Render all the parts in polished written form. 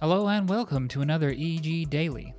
Hello and welcome to another EG Daily.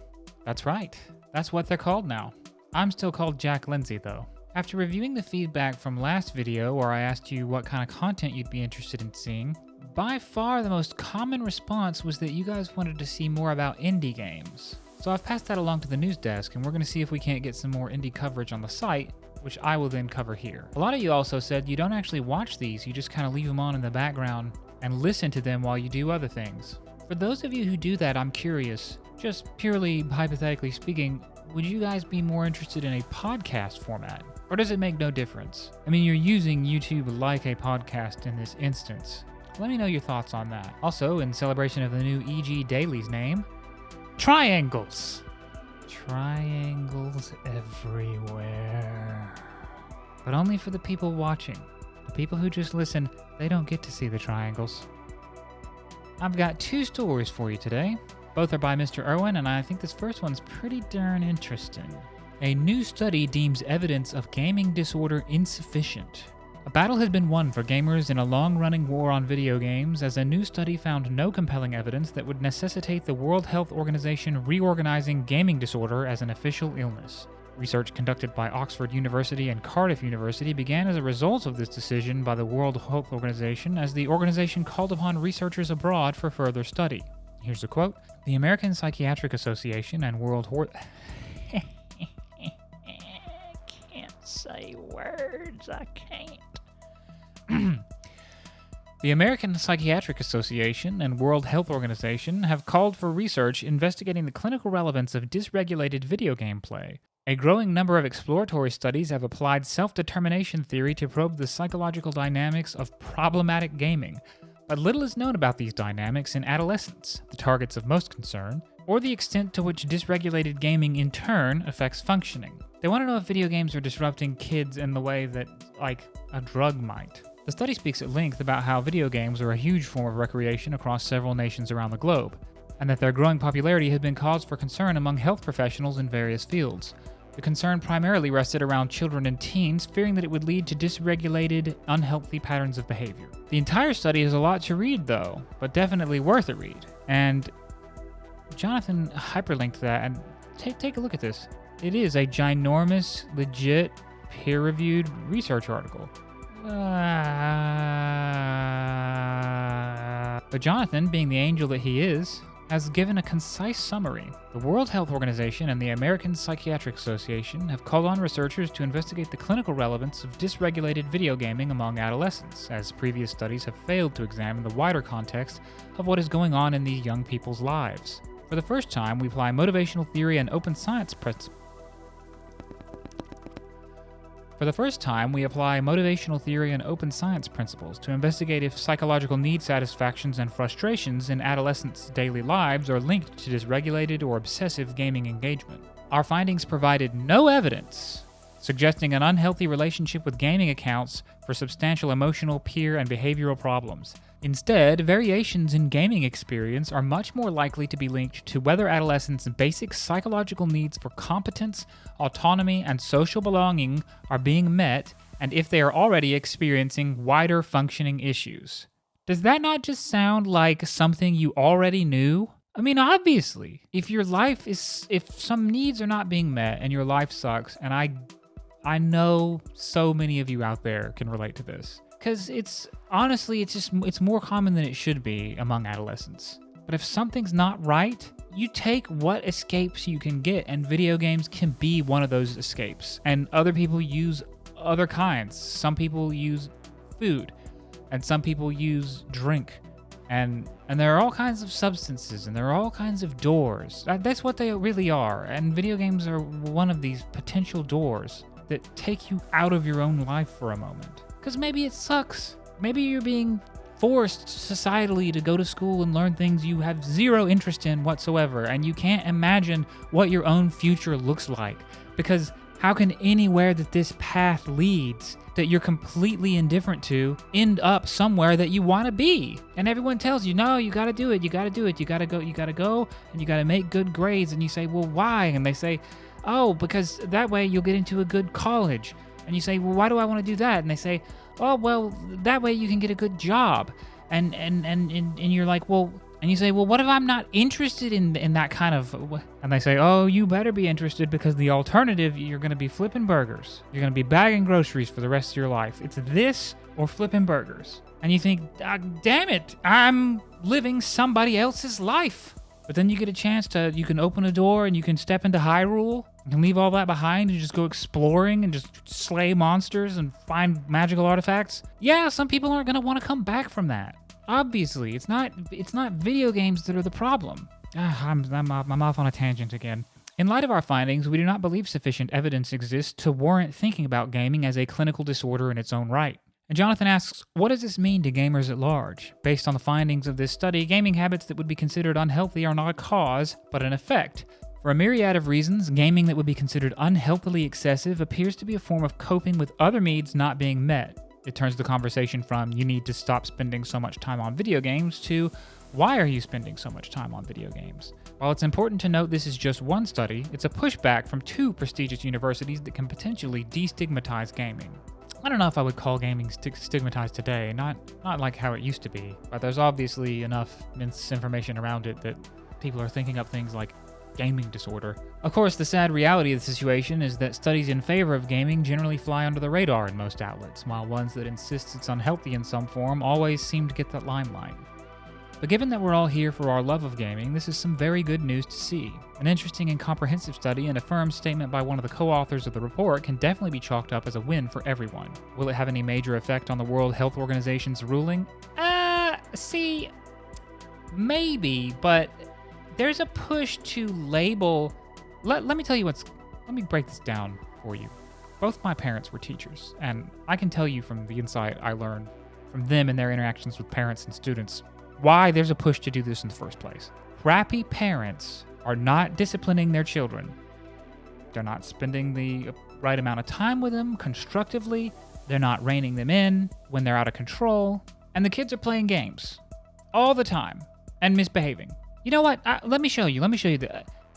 That's right, that's what they're called now. I'm still called Jack Lindsay though. After reviewing the feedback from last video where I asked you what kind of content you'd be interested in seeing, by far the most common response was that you guys wanted to see more about indie games. So I've passed that along to the news desk and we're going to see if we can't get some more indie coverage on the site, which I will then cover here. A lot of you also said you don't actually watch these, you just kind of leave them on in the background and listen to them while you do other things. For those of you who do that, I'm curious, just purely hypothetically speaking, would you guys be more interested in a podcast format? Or does it make no difference? I mean, you're using YouTube like a podcast in this instance. Let me know your thoughts on that. Also, in celebration of the new EG Daily's name, triangles. Triangles everywhere. But only for the people watching. The people who just listen, they don't get to see the triangles. I've got two stories for you today. Both are by Mr. Irwin, and I think this first one's pretty darn interesting. A new study deems evidence of gaming disorder insufficient. A battle has been won for gamers in a long-running war on video games, as a new study found no compelling evidence that would necessitate the World Health Organization reorganizing gaming disorder as an official illness. Research conducted by Oxford University and Cardiff University began as a result of this decision by the World Health Organization, as the organization called upon researchers abroad for further study. Here's a quote. The American Psychiatric Association and can't say words, I can't. The American Psychiatric Association and World Health Organization have called for research investigating the clinical relevance of dysregulated video game play. A growing number of exploratory studies have applied self-determination theory to probe the psychological dynamics of problematic gaming, but little is known about these dynamics in adolescents, the targets of most concern, or the extent to which dysregulated gaming in turn affects functioning. They want to know if video games are disrupting kids in the way that, like, a drug might. The study speaks at length about how video games are a huge form of recreation across several nations around the globe, and that their growing popularity has been cause for concern among health professionals in various fields. The concern primarily rested around children and teens, fearing that it would lead to dysregulated, unhealthy patterns of behavior. The entire study is a lot to read, though, but definitely worth a read. And Jonathan hyperlinked that, and take a look at this. It is a ginormous, legit, peer-reviewed research article. But Jonathan, being the angel that he is, has given a concise summary. The World Health Organization and the American Psychiatric Association have called on researchers to investigate the clinical relevance of dysregulated video gaming among adolescents, as previous studies have failed to examine the wider context of what is going on in these young people's lives. For the first time, we apply motivational theory and open science principles to investigate if psychological need satisfactions and frustrations in adolescents' daily lives are linked to dysregulated or obsessive gaming engagement. Our findings provided no evidence suggesting an unhealthy relationship with gaming accounts for substantial emotional, peer, and behavioral problems. Instead, variations in gaming experience are much more likely to be linked to whether adolescents' basic psychological needs for competence, autonomy, and social belonging are being met, and if they are already experiencing wider functioning issues. Does that not just sound like something you already knew? I mean, obviously, if some needs are not being met and your life sucks, and I know so many of you out there can relate to this. Because it's more common than it should be among adolescents. But if something's not right, you take what escapes you can get, and video games can be one of those escapes. And other people use other kinds. Some people use food, and some people use drink. And there are all kinds of substances, and there are all kinds of doors. That's what they really are. And video games are one of these potential doors that take you out of your own life for a moment. Because maybe it sucks. Maybe you're being forced societally to go to school and learn things you have zero interest in whatsoever, and you can't imagine what your own future looks like. Because how can anywhere that this path leads that you're completely indifferent to end up somewhere that you want to be? And everyone tells you, no, you got to do it, you got to do it, you got to go, and you got to make good grades. And you say, well, why? And they say, oh, because that way you'll get into a good college. And you say, well, why do I want to do that? And they say, oh, well, that way you can get a good job. And you're like, well, And you say, well, what if I'm not interested in that kind of... And they say, oh, you better be interested because the alternative, you're going to be flipping burgers. You're going to be bagging groceries for the rest of your life. It's this or flipping burgers. And you think, damn it, I'm living somebody else's life. But then you get a chance you can open a door and you can step into Hyrule. You can leave all that behind and just go exploring and just slay monsters and find magical artifacts. Yeah, some people aren't going to want to come back from that. Obviously, it's not video games that are the problem. I'm off on a tangent again. In light of our findings, we do not believe sufficient evidence exists to warrant thinking about gaming as a clinical disorder in its own right. And Jonathan asks, what does this mean to gamers at large? Based on the findings of this study, gaming habits that would be considered unhealthy are not a cause, but an effect. For a myriad of reasons, gaming that would be considered unhealthily excessive appears to be a form of coping with other needs not being met. It turns the conversation from, you need to stop spending so much time on video games, to, why are you spending so much time on video games? While it's important to note this is just one study, it's a pushback from 2 prestigious universities that can potentially destigmatize gaming. I don't know if I would call gaming stigmatized today, not like how it used to be, but there's obviously enough misinformation around it that people are thinking up things like gaming disorder. Of course, the sad reality of the situation is that studies in favor of gaming generally fly under the radar in most outlets, while ones that insist it's unhealthy in some form always seem to get that limelight. But given that we're all here for our love of gaming, this is some very good news to see. An interesting and comprehensive study and a firm statement by one of the co-authors of the report can definitely be chalked up as a win for everyone. Will it have any major effect on the World Health Organization's ruling? See, maybe, but there's a push to label... Let me tell you let me break this down for you. Both my parents were teachers, and I can tell you from the insight I learned from them and their interactions with parents and students why there's a push to do this in the first place. Crappy parents are not disciplining their children. They're not spending the right amount of time with them constructively. They're not reining them in when they're out of control. And the kids are playing games all the time and misbehaving. You know what? Let me show you.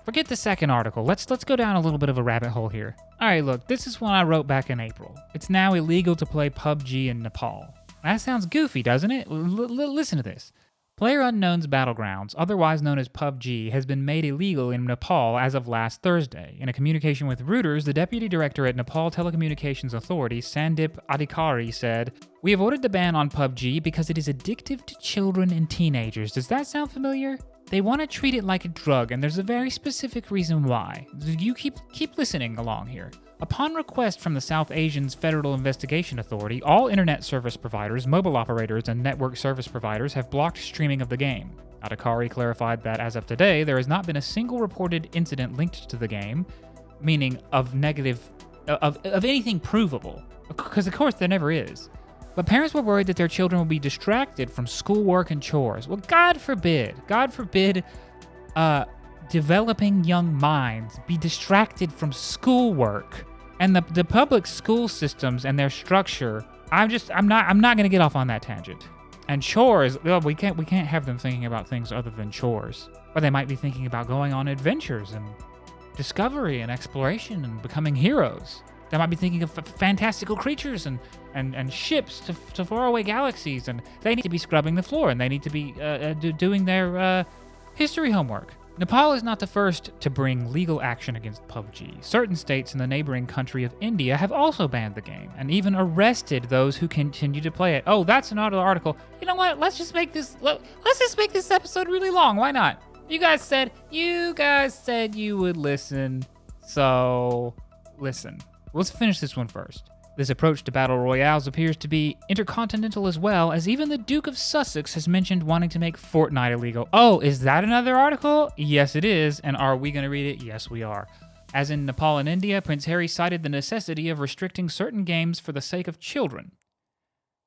Forget the second article. Let's go down a little bit of a rabbit hole here. All right, look, this is one I wrote back in April. It's now illegal to play PUBG in Nepal. That sounds goofy, doesn't it? Listen to this. PlayerUnknown's Battlegrounds, otherwise known as PUBG, has been made illegal in Nepal as of last Thursday. In a communication with Reuters, the deputy director at Nepal Telecommunications Authority, Sandip Adhikari, said, "We have ordered the ban on PUBG because it is addictive to children and teenagers." Does that sound familiar? They want to treat it like a drug, and there's a very specific reason why. You keep listening along here. Upon request from the South Asian's Federal Investigation Authority, all internet service providers, mobile operators, and network service providers have blocked streaming of the game. Adhikari clarified that as of today, there has not been a single reported incident linked to the game, meaning of anything provable, because of course there never is. But parents were worried that their children will be distracted from schoolwork and chores. Well, God forbid, developing young minds be distracted from schoolwork. And the public school systems and their structure, I'm not going to get off on that tangent. And chores, well, we can't have them thinking about things other than chores. But they might be thinking about going on adventures and discovery and exploration and becoming heroes. They might be thinking of fantastical creatures and ships to faraway galaxies, and they need to be scrubbing the floor, and they need to be doing their history homework. Nepal is not the first to bring legal action against PUBG. Certain states in the neighboring country of India have also banned the game, and even arrested those who continue to play it. Oh, that's another article. You know what? Let's just make this episode really long. Why not? You guys said you would listen, so listen. Let's finish this one first. This approach to battle royales appears to be intercontinental as well, as even the Duke of Sussex has mentioned wanting to make Fortnite illegal. Oh, is that another article? Yes, it is. And are we going to read it? Yes, we are. As in Nepal and India, Prince Harry cited the necessity of restricting certain games for the sake of children.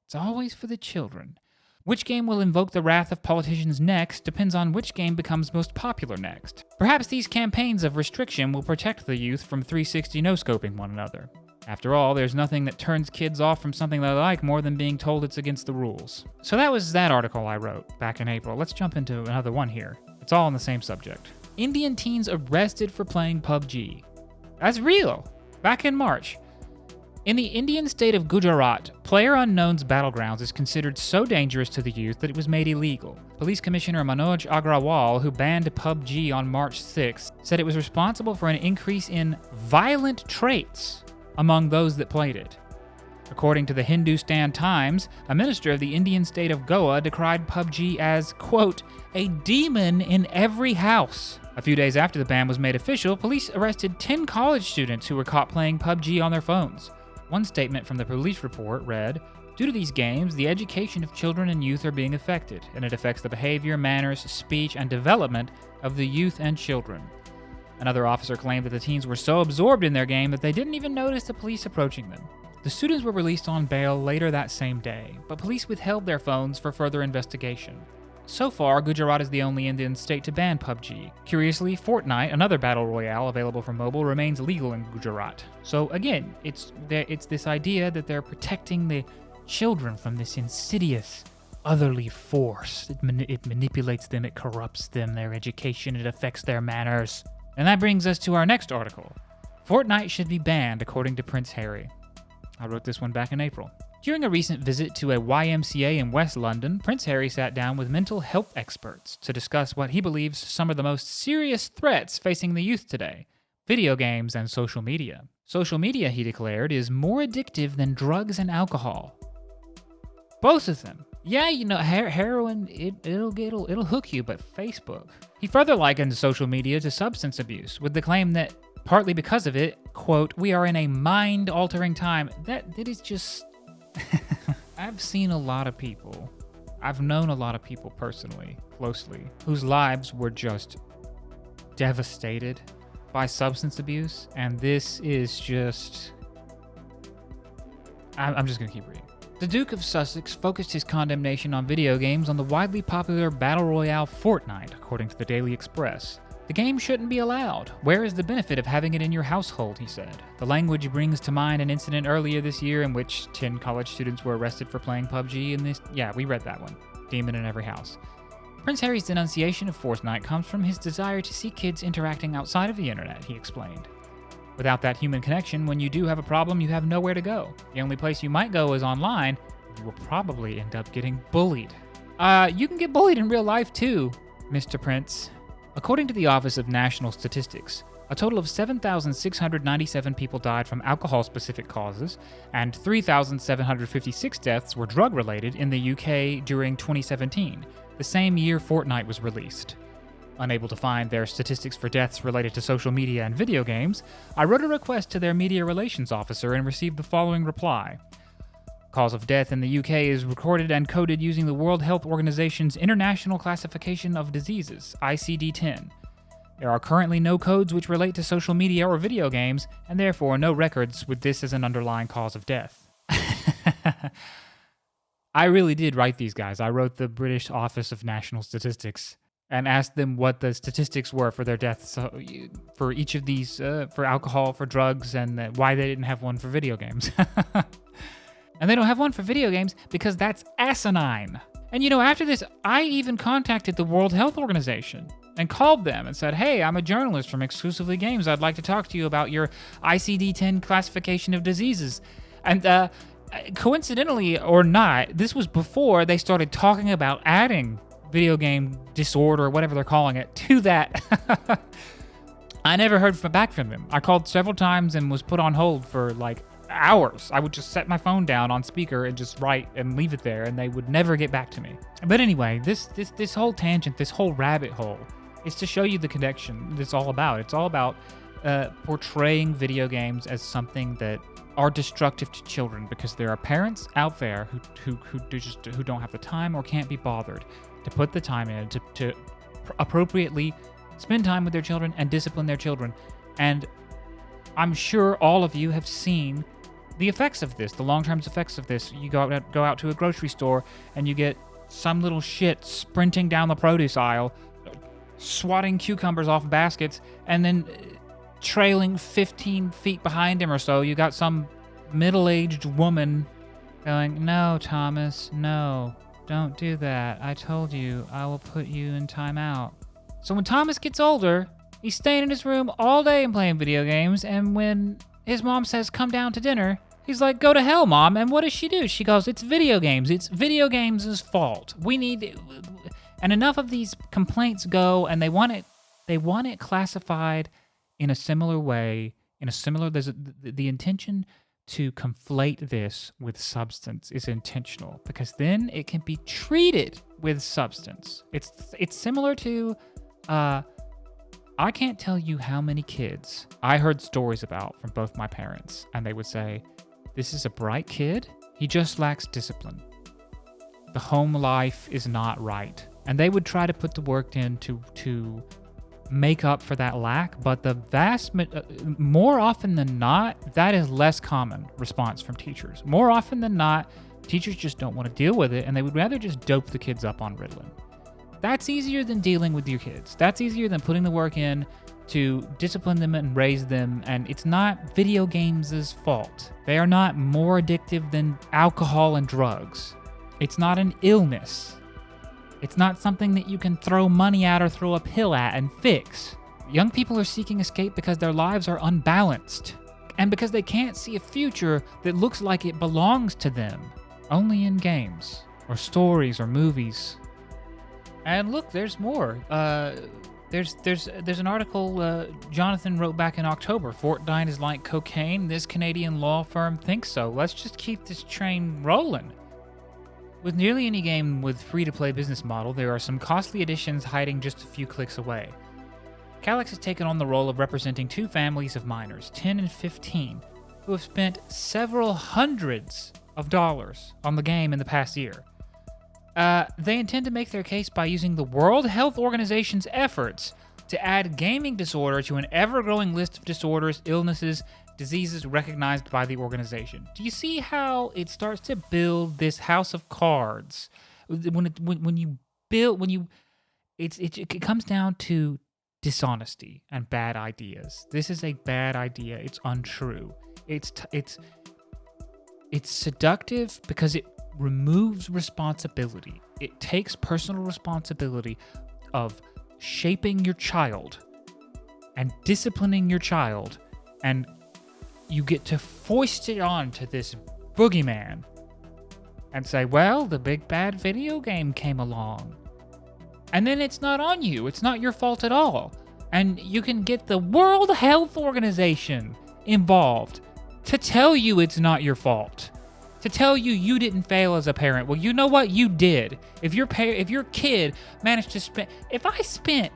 It's always for the children. Which game will invoke the wrath of politicians next depends on which game becomes most popular next. Perhaps these campaigns of restriction will protect the youth from 360 no-scoping one another. After all, there's nothing that turns kids off from something they like more than being told it's against the rules. So that was that article I wrote back in April. Let's jump into another one here. It's all on the same subject. Indian teens arrested for playing PUBG. That's real. Back in March. In the Indian state of Gujarat, PlayerUnknown's Battlegrounds is considered so dangerous to the youth that it was made illegal. Police Commissioner Manoj Agrawal, who banned PUBG on March 6, said it was responsible for an increase in violent traits among those that played it. According to the Hindustan Times, a minister of the Indian state of Goa decried PUBG as, quote, a demon in every house. A few days after the ban was made official, police arrested 10 college students who were caught playing PUBG on their phones. One statement from the police report read, due to these games, the education of children and youth are being affected, and it affects the behavior, manners, speech, and development of the youth and children. Another officer claimed that the teens were so absorbed in their game that they didn't even notice the police approaching them. The students were released on bail later that same day, but police withheld their phones for further investigation. So far, Gujarat is the only Indian state to ban PUBG. Curiously, Fortnite, another battle royale available for mobile, remains legal in Gujarat. So again, it's this idea that they're protecting the children from this insidious, otherly force. It manipulates them, it corrupts them, their education, it affects their manners. And that brings us to our next article. Fortnite should be banned, according to Prince Harry. I wrote this one back in April. During a recent visit to a YMCA in West London, Prince Harry sat down with mental health experts to discuss what he believes some of the most serious threats facing the youth today: video games and social media. Social media, he declared, is more addictive than drugs and alcohol. Both of them. Yeah, heroin, it'll hook you, but Facebook. He further likened social media to substance abuse, with the claim that partly because of it, quote, we are in a mind-altering time. That is just... I've seen a lot of people, I've known a lot of people personally, closely, whose lives were just devastated by substance abuse, and this is just... I'm just gonna keep reading. The Duke of Sussex focused his condemnation on video games on the widely popular battle royale Fortnite, according to the Daily Express. The game shouldn't be allowed. Where is the benefit of having it in your household, he said. The language brings to mind an incident earlier this year in which 10 college students were arrested for playing PUBG in this... Yeah, we read that one. Demon in every house. Prince Harry's denunciation of Fortnite comes from his desire to see kids interacting outside of the internet, he explained. Without that human connection, when you do have a problem, you have nowhere to go. The only place you might go is online. You will probably end up getting bullied. You can get bullied in real life too, Mr. Prince. According to the Office of National Statistics, a total of 7,697 people died from alcohol-specific causes, and 3,756 deaths were drug-related in the UK during 2017, the same year Fortnite was released. Unable to find their statistics for deaths related to social media and video games, I wrote a request to their media relations officer and received the following reply. Cause of death in the UK is recorded and coded using the World Health Organization's International Classification of Diseases, ICD-10. There are currently no codes which relate to social media or video games, and therefore no records with this as an underlying cause of death. I really did write these guys. I wrote the British Office of National Statistics and asked them what the statistics were for their deaths for each of these, for alcohol, for drugs, and why they didn't have one for video games. And they don't have one for video games because that's asinine. And after this, I even contacted the World Health Organization and called them and said, hey, I'm a journalist from Exclusively Games. I'd like to talk to you about your ICD-10 classification of diseases. And coincidentally or not, this was before they started talking about adding video game disorder, whatever they're calling it, to that. I never heard back from them. I called several times and was put on hold for hours. I would just set my phone down on speaker and just write and leave it there, and they would never get back to me. But anyway, this whole tangent, this whole rabbit hole, is to show you the connection it's all about. It's all about portraying video games as something that are destructive to children, because there are parents out there who don't have the time or can't be bothered to put the time in to appropriately spend time with their children and discipline their children. And I'm sure all of you have seen the effects of this, the long-term effects of this. You go out to a grocery store and you get some little shit sprinting down the produce aisle, swatting cucumbers off baskets, and then trailing 15 feet behind him or so, you got some middle-aged woman going, no, Thomas, no, don't do that. I told you, I will put you in timeout. So when Thomas gets older, he's staying in his room all day and playing video games, and when his mom says, come down to dinner, He's like, go to hell, Mom. And what does she do? She goes, it's video games. It's video games' fault. We need... And enough of these complaints go, and they want it classified in a similar way, the intention to conflate this with substance is intentional, because then it can be treated with substance. It's similar to... I can't tell you how many kids I heard stories about from both my parents, and they would say, this is a bright kid, he just lacks discipline. The home life is not right. And they would try to put the work in to make up for that lack, but more often than not, that is less common response from teachers. More often than not, teachers just don't want to deal with it, and they would rather just dope the kids up on Ritalin. That's easier than dealing with your kids. That's easier than putting the work in to discipline them and raise them, and it's not video games' fault. They are not more addictive than alcohol and drugs. It's not an illness. It's not something that you can throw money at or throw a pill at and fix. Young people are seeking escape because their lives are unbalanced, and because they can't see a future that looks like it belongs to them, only in games, or stories, or movies. And look, there's more. There's an article Jonathan wrote back in October. Fortnite is like cocaine. This Canadian law firm thinks so. Let's just keep this train rolling. With nearly any game with free-to-play business model, there are some costly additions hiding just a few clicks away. Calyx has taken on the role of representing two families of minors, 10 and 15, who have spent several hundreds of dollars on the game in the past year. They intend to make their case by using the World Health Organization's efforts to add gaming disorder to an ever-growing list of disorders, illnesses, diseases recognized by the organization. Do you see how it starts to build this house of cards? It comes down to dishonesty and bad ideas. This is a bad idea. It's untrue. It's seductive because it removes responsibility. It takes personal responsibility of shaping your child and disciplining your child, and you get to foist it on to this boogeyman and say, well, the big bad video game came along. And then it's not on you. It's not your fault at all. And you can get the World Health Organization involved to tell you it's not your fault. To tell you you didn't fail as a parent. Well, you know what? You did. If your kid managed to spend... If I spent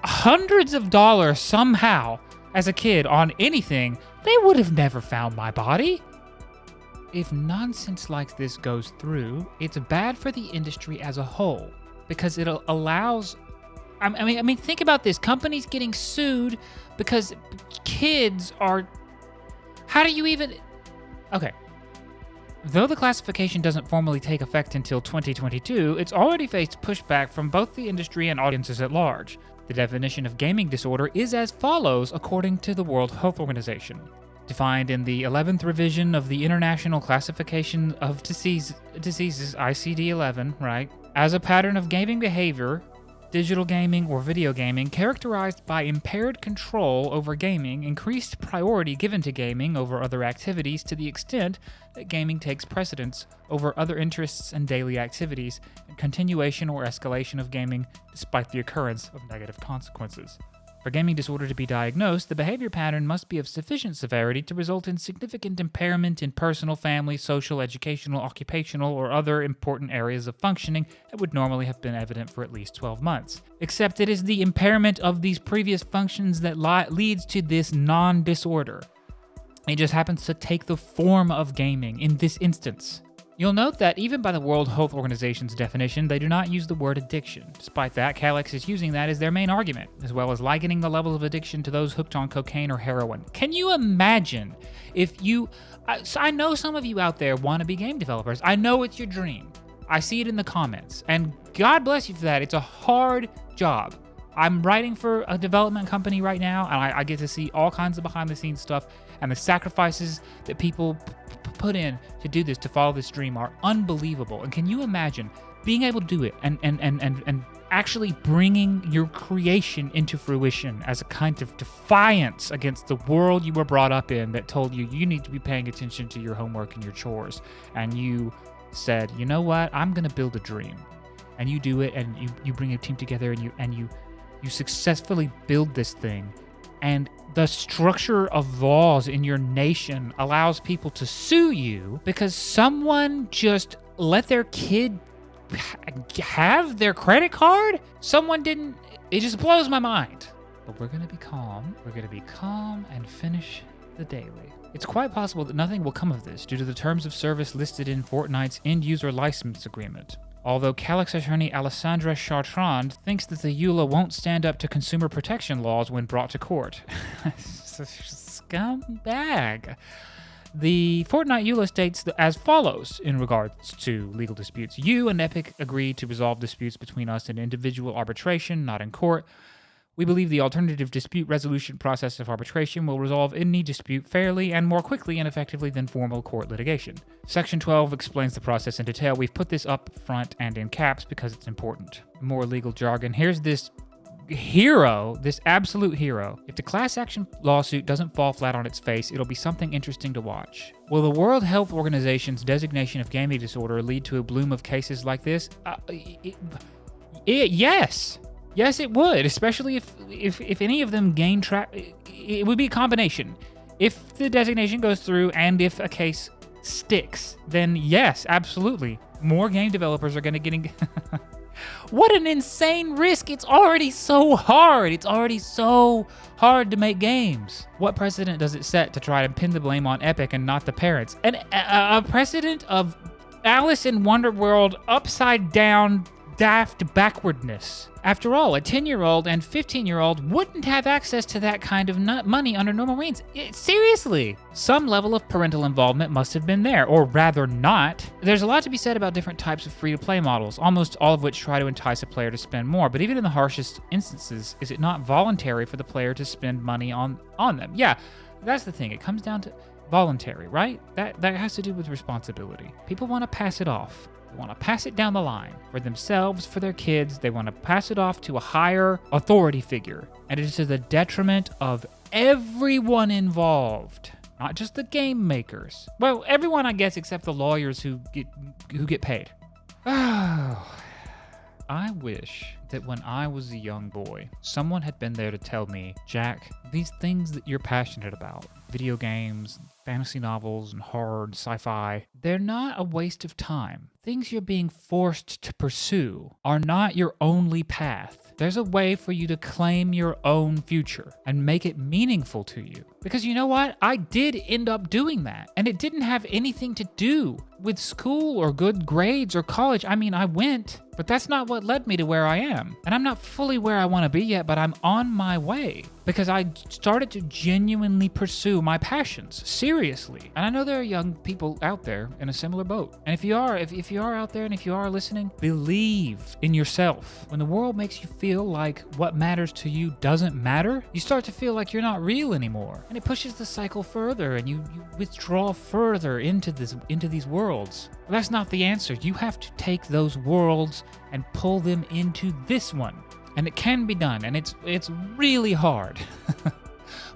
hundreds of dollars somehow as a kid on anything, they would have never found my body. If nonsense like this goes through, it's bad for the industry as a whole, because it allows... I mean, think about this. Companies getting sued because kids are... How do you even... Okay. Though the classification doesn't formally take effect until 2022, it's already faced pushback from both the industry and audiences at large. The definition of gaming disorder is as follows according to the World Health Organization. Defined in the 11th revision of the International Classification of Diseases, ICD-11, right? As a pattern of gaming behavior, digital gaming or video gaming characterized by impaired control over gaming, increased priority given to gaming over other activities to the extent that gaming takes precedence over other interests and daily activities, and continuation or escalation of gaming despite the occurrence of negative consequences. For gaming disorder to be diagnosed, the behavior pattern must be of sufficient severity to result in significant impairment in personal, family, social, educational, occupational, or other important areas of functioning that would normally have been evident for at least 12 months. Except it is the impairment of these previous functions that leads to this non-disorder. It just happens to take the form of gaming in this instance. You'll note that even by the World Health Organization's definition, they do not use the word addiction. Despite that, Calyx is using that as their main argument, as well as likening the levels of addiction to those hooked on cocaine or heroin. Can you imagine if you... I know some of you out there want to be game developers. I know it's your dream. I see it in the comments. And God bless you for that. It's a hard job. I'm writing for a development company right now, and I get to see all kinds of behind-the-scenes stuff and the sacrifices that people put in to do this, to follow this dream, are unbelievable. And can you imagine being able to do it and actually bringing your creation into fruition as a kind of defiance against the world you were brought up in that told you you need to be paying attention to your homework and your chores, and you said, you know what, I'm gonna build a dream, and you do it, and you bring a team together, and you successfully build this thing, and the structure of laws in your nation allows people to sue you because someone just let their kid have their credit card? Someone didn't. It just blows my mind. But we're going to be calm. We're going to be calm and finish the daily. It's quite possible that nothing will come of this due to the terms of service listed in Fortnite's end-user license agreement. Although Calix attorney Alessandra Chartrand thinks that the EULA won't stand up to consumer protection laws when brought to court. Scumbag. The Fortnite EULA states as follows in regards to legal disputes. You and Epic agreed to resolve disputes between us in individual arbitration, not in court. We believe the alternative dispute resolution process of arbitration will resolve any dispute fairly and more quickly and effectively than formal court litigation. Section 12 explains the process in detail. We've put this up front and in caps because it's important. More legal jargon. Here's this hero, this absolute hero. If the class action lawsuit doesn't fall flat on its face, it'll be something interesting to watch. Will the World Health Organization's designation of gaming disorder lead to a bloom of cases like this? Yes. Yes, it would, especially if any of them gain it would be a combination. If the designation goes through and if a case sticks, then yes, absolutely. More game developers are going to get... What an insane risk. It's already so hard. It's already so hard to make games. What precedent does it set to try to pin the blame on Epic and not the parents? A precedent of Alice in Wonderworld upside down daft backwardness. After all, a 10-year-old and 15-year-old wouldn't have access to that kind of money under normal means. Seriously. Some level of parental involvement must have been there, or rather not. There's a lot to be said about different types of free-to-play models, almost all of which try to entice a player to spend more, but even in the harshest instances, is it not voluntary for the player to spend money on them? Yeah, that's the thing. It comes down to voluntary, right? That has to do with responsibility. People want to pass it off. They want to pass it down the line for themselves, for their kids. They want to pass it off to a higher authority figure. And it is to the detriment of everyone involved, not just the game makers. Well, everyone, I guess, except the lawyers who get paid. Oh, I wish that when I was a young boy, someone had been there to tell me, Jack, these things that you're passionate about, video games, fantasy novels, and horror, and sci-fi, they're not a waste of time. Things you're being forced to pursue are not your only path. There's a way for you to claim your own future and make it meaningful to you. Because you know what? I did end up doing that. And it didn't have anything to do with school or good grades or college. I mean, I went, but that's not what led me to where I am. And I'm not fully where I want to be yet, but I'm on my way. Because I started to genuinely pursue my passions, seriously. And I know there are young people out there in a similar boat. And if you are out there and if you are listening, believe in yourself. When the world makes you feel like what matters to you doesn't matter, you start to feel like you're not real anymore. And it pushes the cycle further and you withdraw further into these worlds. Well, that's not the answer. You have to take those worlds and pull them into this one. And it can be done, and it's really hard.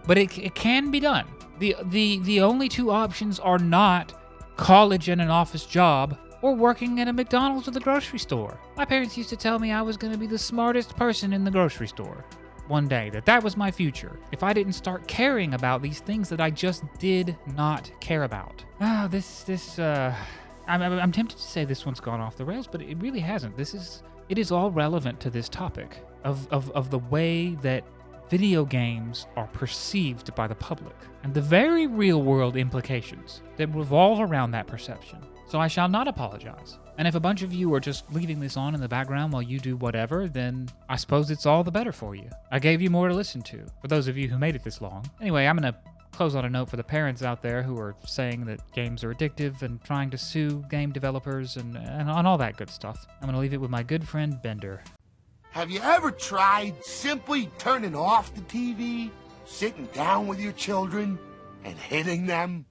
But it can be done. The only two options are not college and an office job or working at a McDonald's or the grocery store. My parents used to tell me I was going to be the smartest person in the grocery store one day, that was my future, if I didn't start caring about these things that I just did not care about. I'm tempted to say this one's gone off the rails, but it really hasn't. It is all relevant to this topic of the way that video games are perceived by the public and the very real world implications that revolve around that perception. So I shall not apologize. And if a bunch of you are just leaving this on in the background while you do whatever, then I suppose it's all the better for you. I gave you more to listen to, for those of you who made it this long. Anyway, I'm going to close on a note for the parents out there who are saying that games are addictive and trying to sue game developers and all that good stuff. I'm going to leave it with my good friend Bender. Have you ever tried simply turning off the TV, sitting down with your children, and hitting them?